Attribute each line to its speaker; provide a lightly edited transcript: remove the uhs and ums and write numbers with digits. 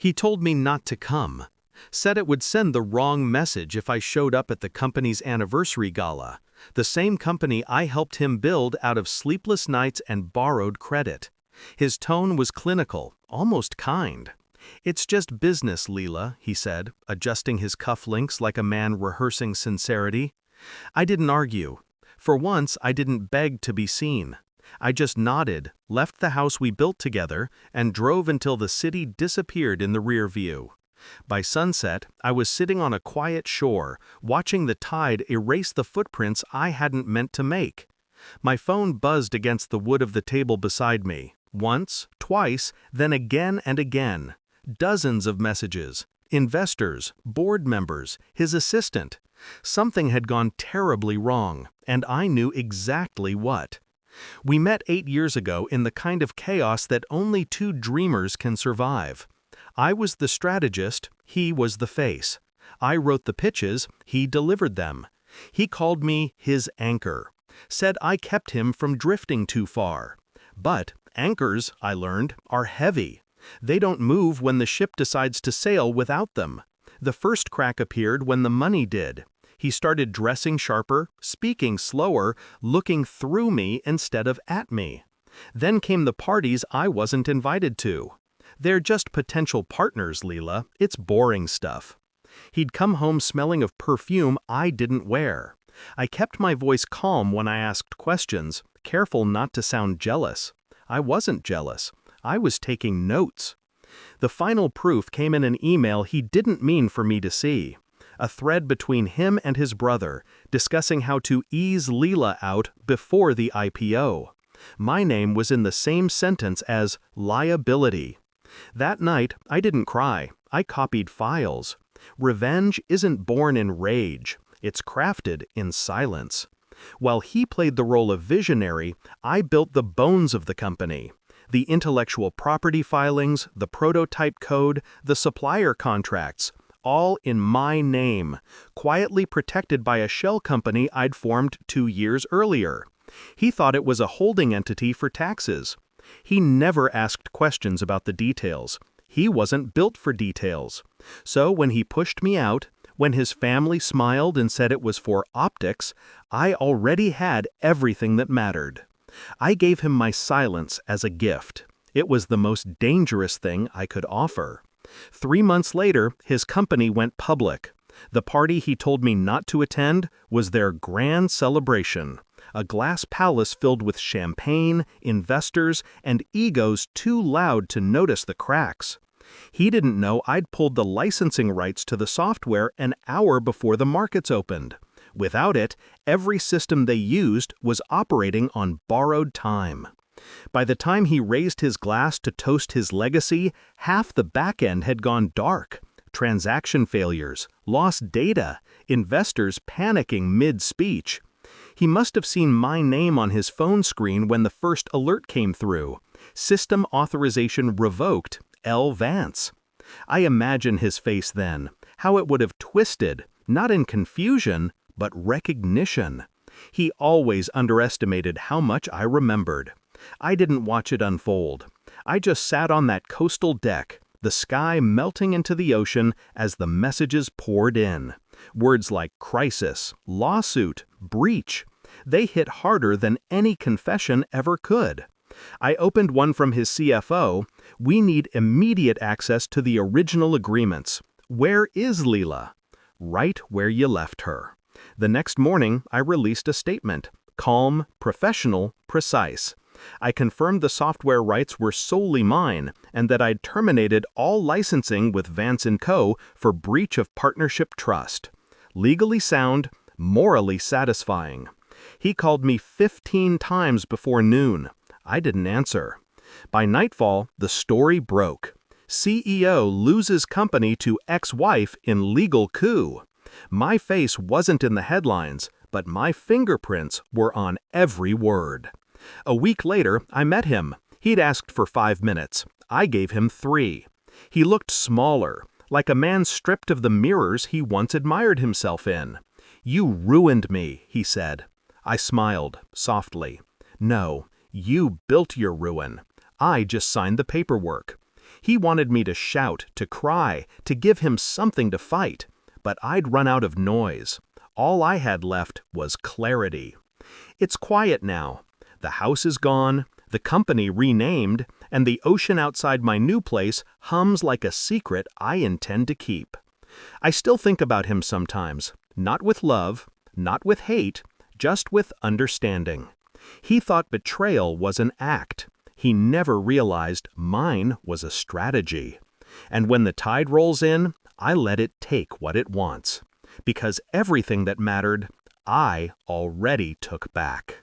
Speaker 1: He told me not to come. Said it would send the wrong message if I showed up at the company's anniversary gala, the same company I helped him build out of sleepless nights and borrowed credit. His tone was clinical, almost kind. "It's just business, Leela," he said, adjusting his cufflinks like a man rehearsing sincerity. I didn't argue. For once, I didn't beg to be seen. I just nodded, left the house we built together, and drove until the city disappeared in the rear view. By sunset, I was sitting on a quiet shore, watching the tide erase the footprints I hadn't meant to make. My phone buzzed against the wood of the table beside me, once, twice, then again and again. Dozens of messages. Investors, board members, his assistant. Something had gone terribly wrong, and I knew exactly what. We met 8 years ago in the kind of chaos that only two dreamers can survive. I was the strategist, he was the face. I wrote the pitches, he delivered them. He called me his anchor, said I kept him from drifting too far. But anchors, I learned, are heavy. They don't move when the ship decides to sail without them. The first crack appeared when the money did. He started dressing sharper, speaking slower, looking through me instead of at me. Then came the parties I wasn't invited to. They're just potential partners, Leela. It's boring stuff. He'd come home smelling of perfume I didn't wear. I kept my voice calm when I asked questions, careful not to sound jealous. I wasn't jealous. I was taking notes. The final proof came in an email he didn't mean for me to see. A thread between him and his brother, discussing how to ease Leela out before the IPO. My name was in the same sentence as liability. That night, I didn't cry. I copied files. Revenge isn't born in rage. It's crafted in silence. While he played the role of visionary, I built the bones of the company. The intellectual property filings, the prototype code, the supplier contracts, all in my name, quietly protected by a shell company I'd formed 2 years earlier. He thought it was a holding entity for taxes. He never asked questions about the details. He wasn't built for details. So when he pushed me out, when his family smiled and said it was for optics, I already had everything that mattered. I gave him my silence as a gift. It was the most dangerous thing I could offer. 3 months later, his company went public. The party he told me not to attend was their grand celebration. A glass palace filled with champagne, investors, and egos too loud to notice the cracks. He didn't know I'd pulled the licensing rights to the software an hour before the markets opened. Without it, every system they used was operating on borrowed time. By the time he raised his glass to toast his legacy, half the back end had gone dark. Transaction failures, lost data, investors panicking mid-speech. He must have seen my name on his phone screen when the first alert came through. System authorization revoked, L. Vance. I imagine his face then, how it would have twisted, not in confusion, but recognition. He always underestimated how much I remembered. I didn't watch it unfold. I just sat on that coastal deck, the sky melting into the ocean as the messages poured in. Words like crisis, lawsuit, breach. They hit harder than any confession ever could. I opened one from his CFO. "We need immediate access to the original agreements. Where is Leela?" "Right where you left her." The next morning, I released a statement. Calm, professional, precise. I confirmed the software rights were solely mine, and that I'd terminated all licensing with Vance & Co. for breach of partnership trust. Legally sound, morally satisfying. He called me 15 times before noon. I didn't answer. By nightfall, the story broke. CEO loses company to ex-wife in legal coup. My face wasn't in the headlines, but my fingerprints were on every word. A week later, I met him. He'd asked for 5 minutes. I gave him 3. He looked smaller, like a man stripped of the mirrors he once admired himself in. "You ruined me," he said. I smiled, softly. "No, you built your ruin. I just signed the paperwork." He wanted me to shout, to cry, to give him something to fight. But I'd run out of noise. All I had left was clarity. It's quiet now. The house is gone, the company renamed, and the ocean outside my new place hums like a secret I intend to keep. I still think about him sometimes, not with love, not with hate, just with understanding. He thought betrayal was an act. He never realized mine was a strategy. And when the tide rolls in, I let it take what it wants. Because everything that mattered, I already took back.